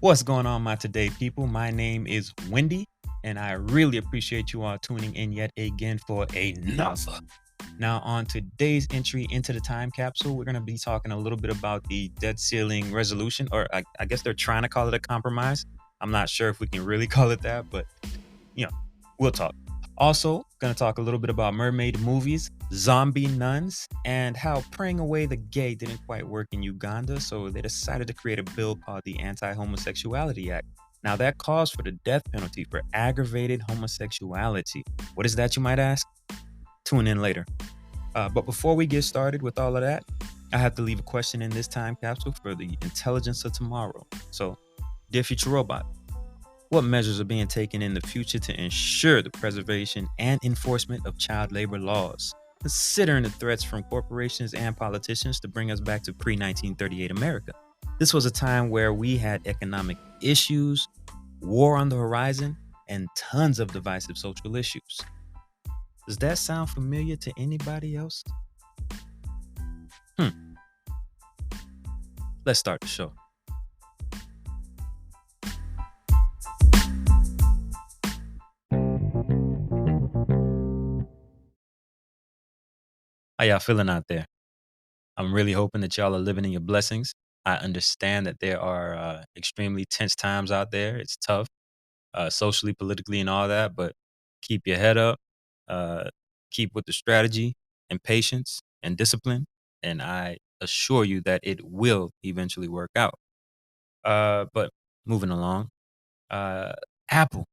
What's going on, my today people? My name is Wendy, and I really appreciate you all tuning in yet again for another. Now, on today's entry into the time capsule, we're going to be talking a little bit about the debt ceiling resolution, or I guess they're trying to call it a compromise. I'm not sure if we can really call it that, but we'll talk. Also, going to talk a little bit about mermaid movies, zombie nuns, and how praying away the gay didn't quite work in Uganda, so they decided to create a bill called the Anti-Homosexuality Act. Now, that calls for the death penalty for aggravated homosexuality. What is that, you might ask? Tune in later. But before we get started with all of that, I have to leave a question in this time capsule for the intelligence of tomorrow. So, dear future robot, what measures are being taken in the future to ensure the preservation and enforcement of child labor laws, considering the threats from corporations and politicians to bring us back to pre-1938 America? This was a time where we had economic issues, war on the horizon, and tons of divisive social issues. Does that sound familiar to anybody else? Let's start the show. How y'all feeling out there? I'm really hoping that y'all are living in your blessings. I understand that there are extremely tense times out there. It's tough, socially, politically, and all that, but keep your head up, uh, keep with the strategy and patience and discipline, and I assure you that it will eventually work out. But moving along, uh, Apple,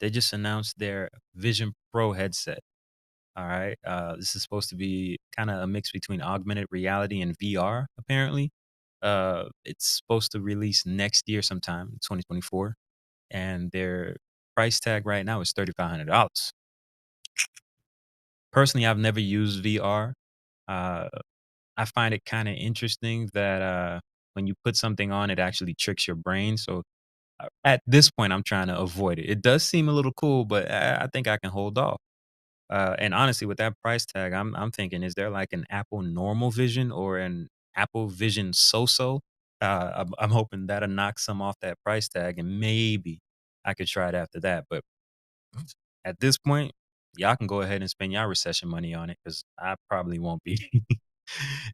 they just announced their Vision Pro headset. All right. This is supposed to be kind of a mix between augmented reality and VR, apparently. It's supposed to release next year sometime, 2024. And their price tag right now is $3,500. Personally, I've never used VR. Uh, I find it kind of interesting that when you put something on, it actually tricks your brain. So at this point, I'm trying to avoid it. It does seem a little cool, but I think I can hold off. And honestly, with that price tag, I'm thinking, is there like an Apple Normal Vision or an Apple Vision So-So? I'm hoping that'll knock some off that price tag, and maybe I could try it after that. But at this point, y'all can go ahead and spend y'all recession money on it because I probably won't be.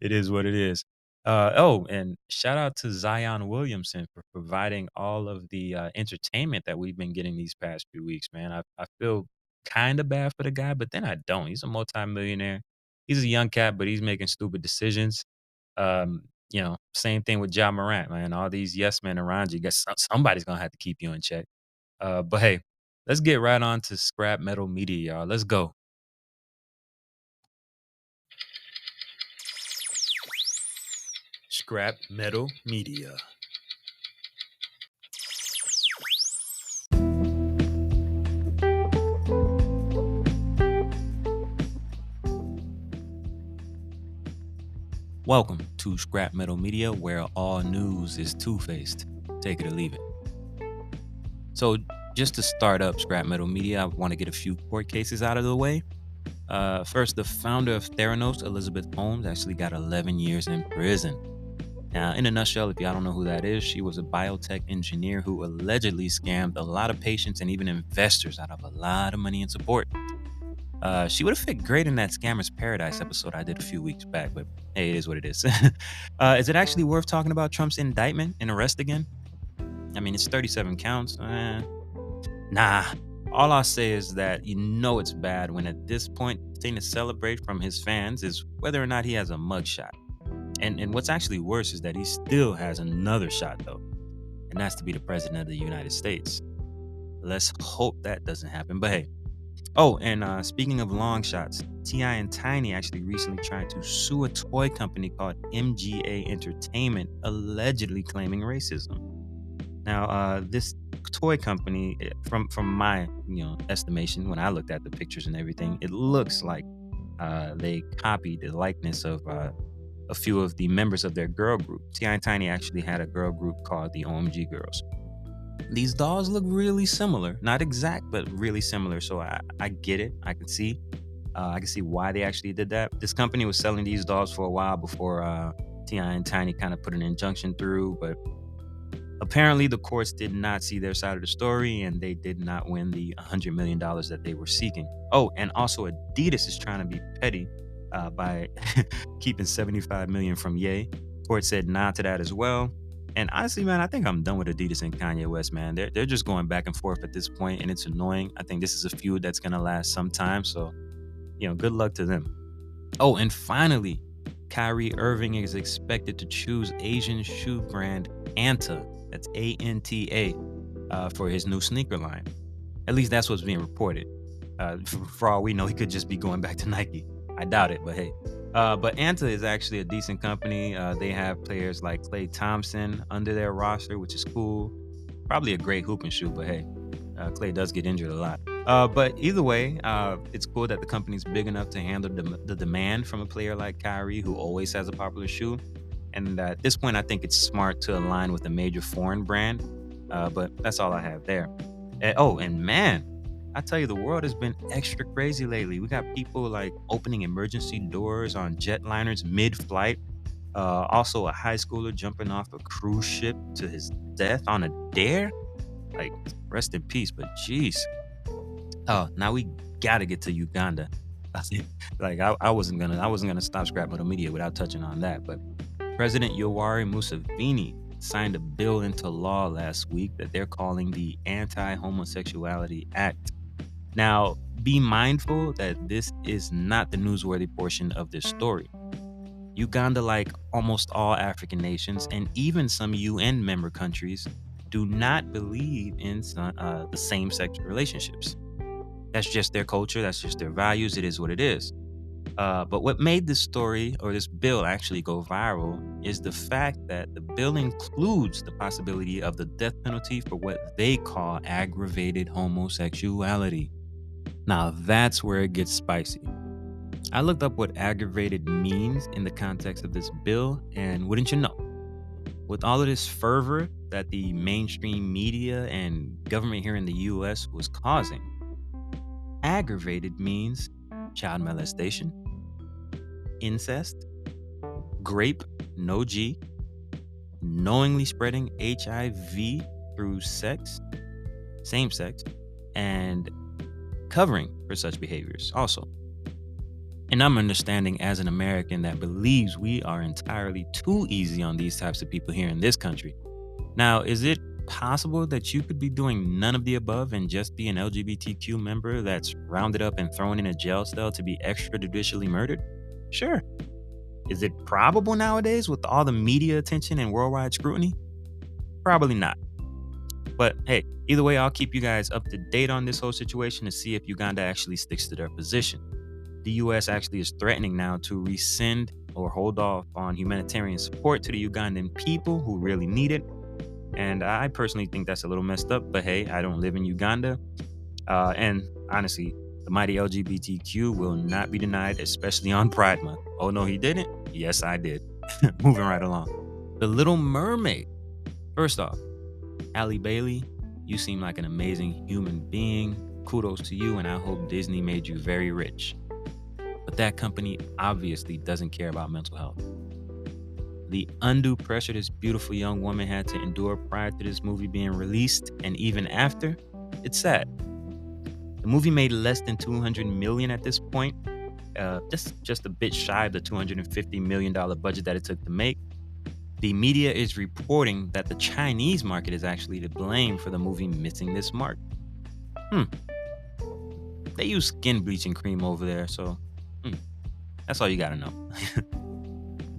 It is what it is. And shout out to Zion Williamson for providing all of the entertainment that we've been getting these past few weeks, man. I feel kind of bad for the guy, but then I don't. He's a multimillionaire. He's a young cat, but he's making stupid decisions. Same thing with Ja Morant, man. All these yes men around you, guess somebody's gonna have to keep you in check. But hey, let's get right on to scrap metal media, y'all. Let's go. Scrap metal media. Welcome to Scrap Metal Media, where all news is two-faced. Take it or leave it. So, just to start up Scrap Metal Media, I want to get a few court cases out of the way. First, the founder of Theranos, Elizabeth Holmes, actually got 11 years in prison. Now, in a nutshell, if y'all don't know who that is, she was a biotech engineer who allegedly scammed a lot of patients and even investors out of a lot of money and support. She would have fit great in that Scammers Paradise episode I did a few weeks back, but hey, it is what it is. Is it actually worth talking about Trump's indictment and arrest again? I mean, it's 37 counts. Nah. All I'll say is that it's bad when at this point, the thing to celebrate from his fans is whether or not he has a mugshot. And what's actually worse is that he still has another shot, though, and that's to be the president of the United States. Let's hope that doesn't happen, but hey. Oh, and speaking of long shots, T.I. and Tiny actually recently tried to sue a toy company called MGA Entertainment, allegedly claiming racism. Now, this toy company, from my estimation, when I looked at the pictures and everything, it looks like they copied the likeness of a few of the members of their girl group. T.I. and Tiny actually had a girl group called the OMG Girls. These dolls look really similar. Not exact, but really similar. So I get it. I can see why they actually did that. This company was selling these dolls for a while before T.I. and Tiny kind of put an injunction through. But Apparently, the courts did not see their side of the story and they did not win the $100 million that they were seeking. Oh, and also Adidas is trying to be petty by keeping $75 million from Ye. Court said nah to that as well. And honestly, man, I think I'm done with Adidas and Kanye West, man. They're just going back and forth at this point, and it's annoying. I think this is a feud that's gonna last some time. So, good luck to them. Oh, and finally, Kyrie Irving is expected to choose Asian shoe brand Anta, that's ANTA, for his new sneaker line. At least that's what's being reported. For all we know, he could just be going back to Nike. I doubt it, but hey. But Anta is actually a decent company. They have players like Klay Thompson under their roster, which is cool. Probably a great hooping shoe, but hey, Klay does get injured a lot. But either way, it's cool that the company's big enough to handle the demand from a player like Kyrie, who always has a popular shoe. And at this point, I think it's smart to align with a major foreign brand. But that's all I have there. And man, I tell you, the world has been extra crazy lately. We got people like opening emergency doors on jetliners mid-flight. Also, a high schooler jumping off a cruise ship to his death on a dare. Like, rest in peace, but jeez. Oh, now we gotta get to Uganda. Like, I wasn't gonna stop Scrap Metal Media without touching on that. But President Yoweri Museveni signed a bill into law last week that they're calling the Anti-Homosexuality Act. Now, be mindful that this is not the newsworthy portion of this story. Uganda, like almost all African nations and even some UN member countries, do not believe in the same-sex relationships. That's just their culture. That's just their values. It is what it is. But what made this story or this bill actually go viral is the fact that the bill includes the possibility of the death penalty for what they call aggravated homosexuality. Now, that's where it gets spicy. I looked up what aggravated means in the context of this bill, and wouldn't you know, with all of this fervor that the mainstream media and government here in the US was causing, aggravated means child molestation, incest, grape, no G, knowingly spreading HIV through sex, same sex, and covering for such behaviors also. And I'm understanding as an American that believes we are entirely too easy on these types of people here in this country. Now, is it possible that you could be doing none of the above and just be an LGBTQ member that's rounded up and thrown in a jail cell to be extrajudicially murdered? Sure. Is it probable nowadays with all the media attention and worldwide scrutiny? Probably not. But hey, either way, I'll keep you guys up to date on this whole situation to see if Uganda actually sticks to their position. The US actually is threatening now to rescind or hold off on humanitarian support to the Ugandan people who really need it. And I personally think that's a little messed up, but hey, I don't live in Uganda. And honestly, the mighty LGBTQ will not be denied, especially on Pride Month. Oh, no, he didn't? Yes, I did. Moving right along. The Lil Mermaid. First off, Halle Bailey, you seem like an amazing human being. Kudos to you, and I hope Disney made you very rich. But that company obviously doesn't care about mental health. The undue pressure this beautiful young woman had to endure prior to this movie being released, and even after, it's sad. The movie made less than $200 million at this point, just a bit shy of the $250 million budget that it took to make. The media is reporting that the Chinese market is actually to blame for the movie missing this mark. They use skin bleaching cream over there, so that's all you gotta know.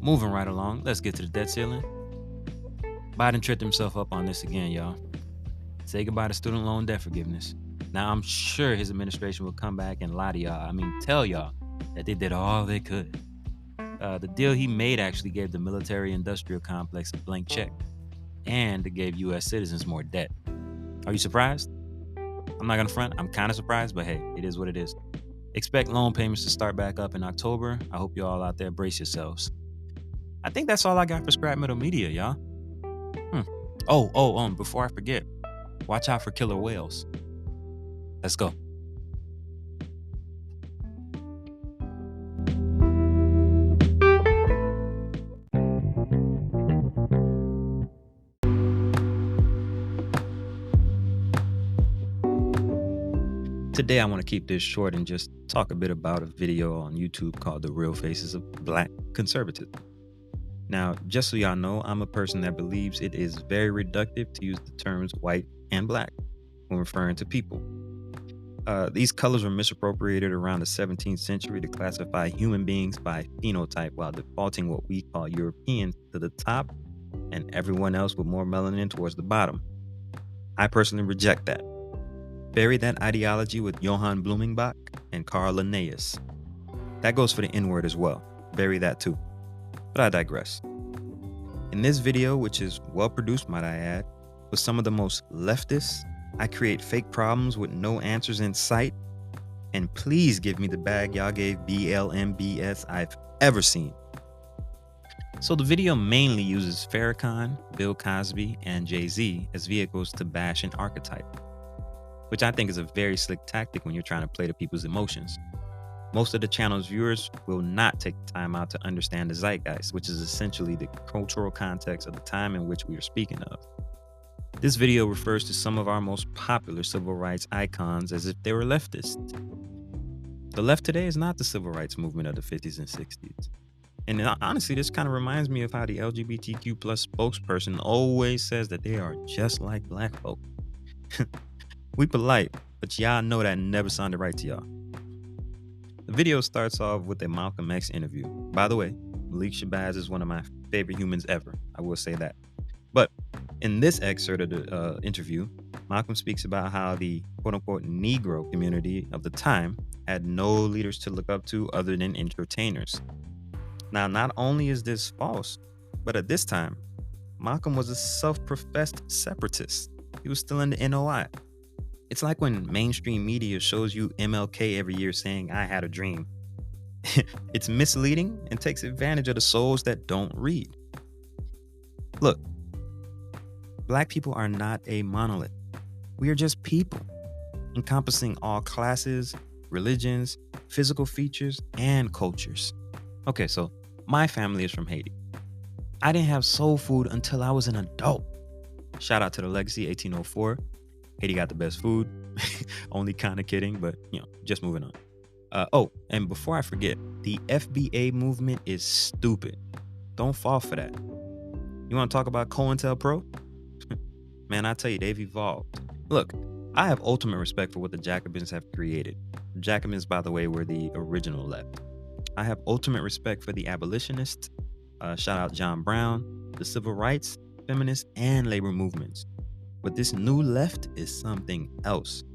Moving right along, let's get to the debt ceiling. Biden tripped himself up on this again, y'all. Say goodbye to student loan debt forgiveness. Now, I'm sure his administration will come back and lie to y'all. Tell y'all that they did all they could. The deal he made actually gave the military-industrial complex a blank check, and it gave U.S. citizens more debt. Are you surprised? I'm not gonna front. I'm kind of surprised, but hey, it is what it is. Expect loan payments to start back up in October. I hope you all out there brace yourselves. I think that's all I got for Scrap Metal Media, y'all. Before I forget, watch out for killer whales. Let's go. Today, I want to keep this short and just talk a bit about a video on YouTube called The Real Faces of Black Conservatism. Now, just so y'all know, I'm a person that believes it is very reductive to use the terms white and black when referring to people. These colors were misappropriated around the 17th century to classify human beings by phenotype while defaulting what we call Europeans to the top and everyone else with more melanin towards the bottom. I personally reject that. Bury that ideology with Johann Blumenbach and Karl Linnaeus. That goes for the N-word as well. Bury that too. But I digress. In this video, which is well produced, might I add, with some of the most leftists, I create fake problems with no answers in sight. And please give me the bag y'all gave BLMBS I've ever seen. So the video mainly uses Farrakhan, Bill Cosby, and Jay-Z as vehicles to bash an archetype, which I think is a very slick tactic when you're trying to play to people's emotions. Most of the channel's viewers will not take the time out to understand the zeitgeist, which is essentially the cultural context of the time in which we are speaking of. This video refers to some of our most popular civil rights icons as if they were leftists. The left today is not the civil rights movement of the 50s and 60s. And honestly, this kind of reminds me of how the LGBTQ plus spokesperson always says that they are just like black folk. We polite, but y'all know that never sounded right to y'all. The video starts off with a Malcolm X interview. By the way, Malik Shabazz is one of my favorite humans ever. I will say that. But in this excerpt of the interview, Malcolm speaks about how the quote-unquote Negro community of the time had no leaders to look up to other than entertainers. Now, not only is this false, but at this time, Malcolm was a self-professed separatist. He was still in the NOI. It's like when mainstream media shows you MLK every year saying, "I had a dream." It's misleading and takes advantage of the souls that don't read. Look, black people are not a monolith. We are just people, encompassing all classes, religions, physical features, and cultures. Okay, so my family is from Haiti. I didn't have soul food until I was an adult. Shout out to the legacy, 1804. Haiti got the best food. Only kind of kidding, but just moving on. Oh, and before I forget, the FBA movement is stupid. Don't fall for that. You want to talk about CointelPro? Man, I tell you, they've evolved. Look, I have ultimate respect for what the Jacobins have created. The Jacobins, by the way, were the original left. I have ultimate respect for the abolitionists. Shout out John Brown, the civil rights, feminist, and labor movements. But this new left is something else.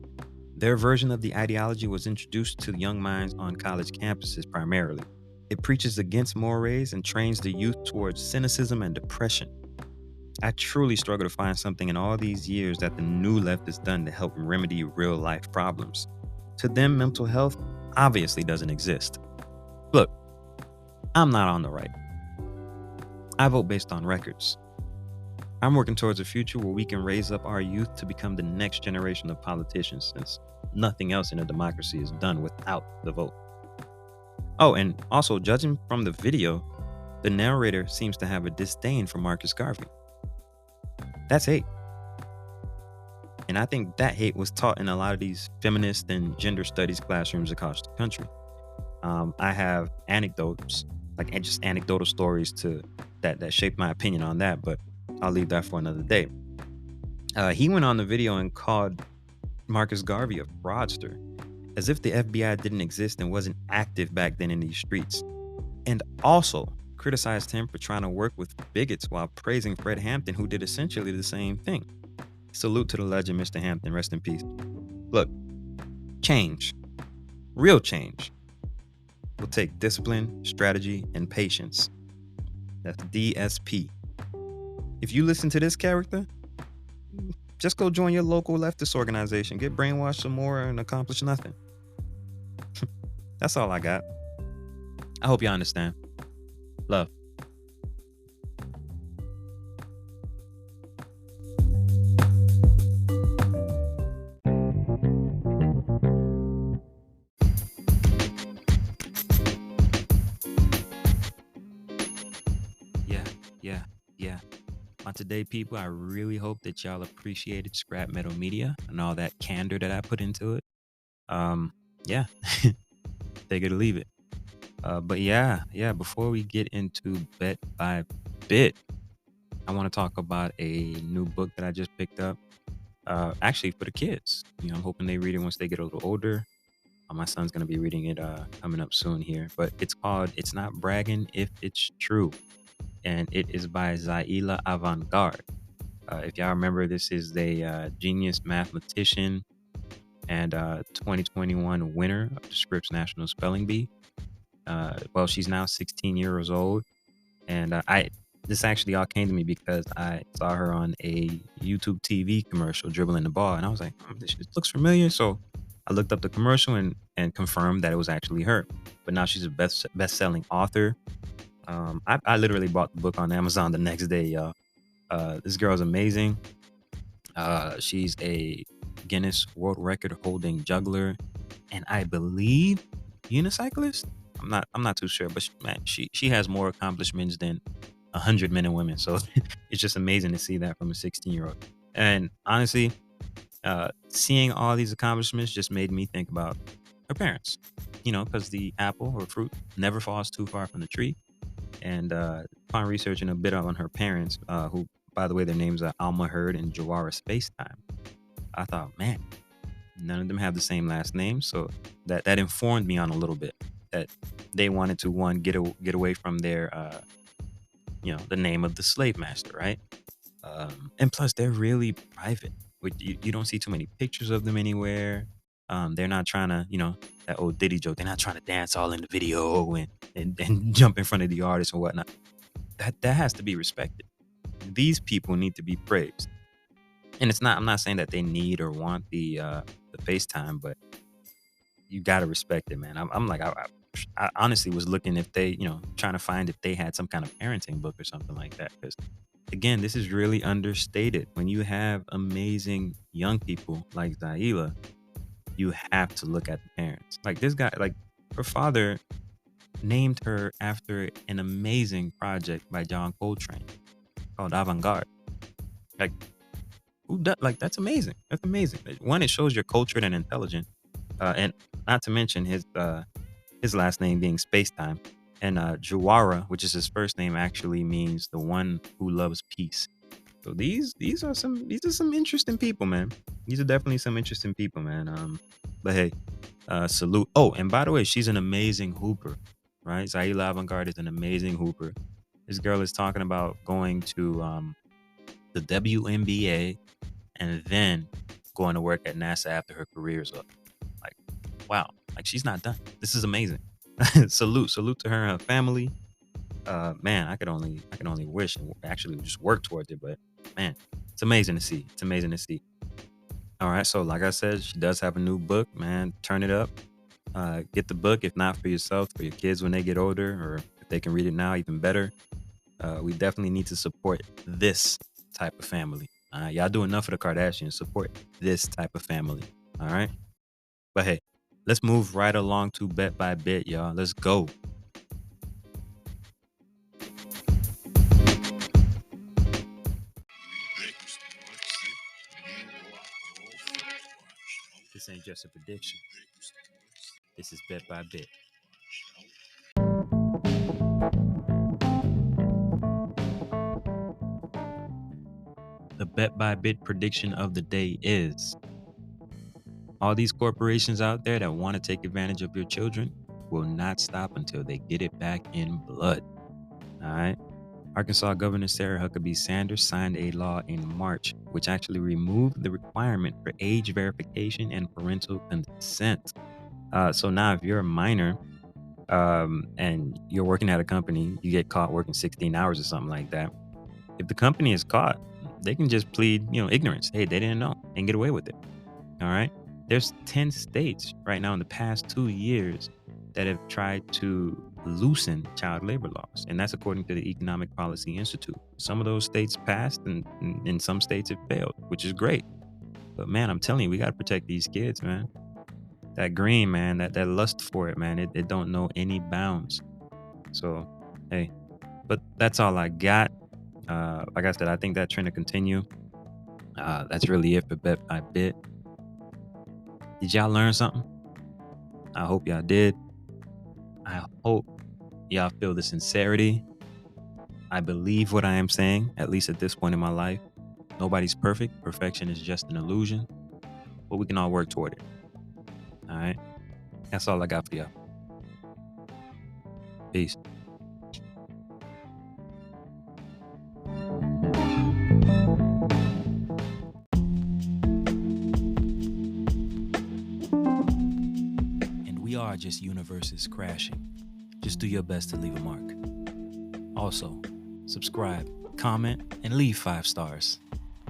Their version of the ideology was introduced to young minds on college campuses primarily. It preaches against mores and trains the youth towards cynicism and depression. I truly struggle to find something in all these years that the new left has done to help remedy real life problems. To them, mental health obviously doesn't exist. Look, I'm not on the right. I vote based on records. I'm working towards a future where we can raise up our youth to become the next generation of politicians, since nothing else in a democracy is done without the vote. Oh, and also, judging from the video, the narrator seems to have a disdain for Marcus Garvey. That's hate. And I think that hate was taught in a lot of these feminist and gender studies classrooms across the country. I have anecdotes, like just anecdotal stories that shaped my opinion on that, but I'll leave that for another day. He went on the video and called Marcus Garvey a fraudster, as if the FBI didn't exist and wasn't active back then in these streets, and also criticized him for trying to work with bigots while praising Fred Hampton, who did essentially the same thing. Salute to the legend, Mr. Hampton, rest in peace. Look, change, real change, will take discipline, strategy, and patience. That's DSP. If you listen to this character, just go join your local leftist organization, get brainwashed some more, and accomplish nothing. That's all I got. I hope you understand. Love. Yeah. On today, people, I really hope that y'all appreciated Scrap Metal Media and all that candor that I put into it. Yeah, take it or leave it. But yeah, before we get into bet by bit, I want to talk about a new book that I just picked up. Actually, for the kids. I'm hoping they read it once they get a little older. My son's gonna be reading it coming up soon here. But it's called "It's Not Bragging If It's True," and it is by Zaila Avant-Garde. If y'all remember, this is a genius mathematician and 2021 winner of the Scripps National Spelling Bee. Well, she's now 16 years old, and I this actually all came to me because I saw her on a YouTube TV commercial dribbling the ball, and I was like, this looks familiar. So I looked up the commercial and confirmed that it was actually her. But now she's a best-selling author. I literally bought the book on Amazon the next day, y'all. This girl's amazing. She's a Guinness World Record holding juggler, and I believe unicyclist. I'm not too sure, but she has more accomplishments than 100 men and women. So it's just amazing to see that from a 16-year-old. And honestly, seeing all these accomplishments just made me think about her parents. Because the apple or fruit never falls too far from the tree. And upon researching a bit on her parents, who, by the way, their names are Alma Hurd and Jawara Spacetime, I thought, man, none of them have the same last name, so that informed me on a little bit that they wanted to get away from their the name of the slave master, right? And plus, they're really private. You don't see too many pictures of them anywhere. They're not trying to, that old Diddy joke. They're not trying to dance all in the video and jump in front of the artist and whatnot. That has to be respected. These people need to be praised. And I'm not saying that they need or want the FaceTime, but you gotta respect it, man. I'm like, I honestly was looking if they, trying to find if they had some kind of parenting book or something like that. Because again, this is really understated. When you have amazing young people like Zaila, you have to look at the parents. Like this guy, like her father named her after an amazing project by John Coltrane called Avant-Garde. Like, who does, like, that's amazing. That's amazing. One, it shows you're cultured and intelligent. And not to mention his last name being Spacetime. And Jawara, which is his first name, actually means the one who loves peace. So these are some interesting people, man. These are definitely some interesting people, man. But hey, salute. Oh, and by the way, she's an amazing hooper, right? Zaila Avant-Garde is an amazing hooper. This girl is talking about going to the WNBA and then going to work at NASA after her career is up. Like, wow, like she's not done. This is amazing. Salute to her and her family. Man, I could only wish and actually just work towards it. But man, it's amazing to see. It's amazing to see. All right, so like I said, she does have a new book. Man, turn it up. Get the book, if not for yourself, for your kids when they get older, or if they can read it now, even better. We definitely need to support this type of family. Y'all do enough for the Kardashians. Support this type of family. All right. But hey, let's move right along to bet by bit, y'all. Let's go. This ain't just a prediction. This is bet by bit. The bet by bit prediction of the day is all these corporations out there that want to take advantage of your children will not stop until they get it back in blood. All right. Arkansas Governor Sarah Huckabee Sanders signed a law in March which actually removed the requirement for age verification and parental consent. So now if you're a minor and you're working at a company, you get caught working 16 hours or something like that. If the company is caught, they can just plead, ignorance. Hey, they didn't know and get away with it. All right. There's 10 states right now in the past 2 years that have tried to loosen child labor laws. And that's according to the Economic Policy Institute. Some of those states passed and in some states it failed, which is great. But man, I'm telling you, we got to protect these kids, man. That green, man, that lust for it, man, it don't know any bounds. So, hey, but that's all I got. Like I said, I think that trend will continue. That's really it for bet by bit. Did y'all learn something? I hope y'all did. I hope y'all feel the sincerity. I believe what I am saying, at least at this point in my life. Nobody's perfect. Perfection is just an illusion, but we can all work toward it. All right. That's all I got for y'all. Peace. And we are just universes crashing. Just do your best to leave a mark. Also, subscribe, comment, and leave 5 stars.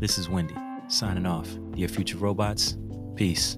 This is Wendy, signing off. Dear future robots, peace.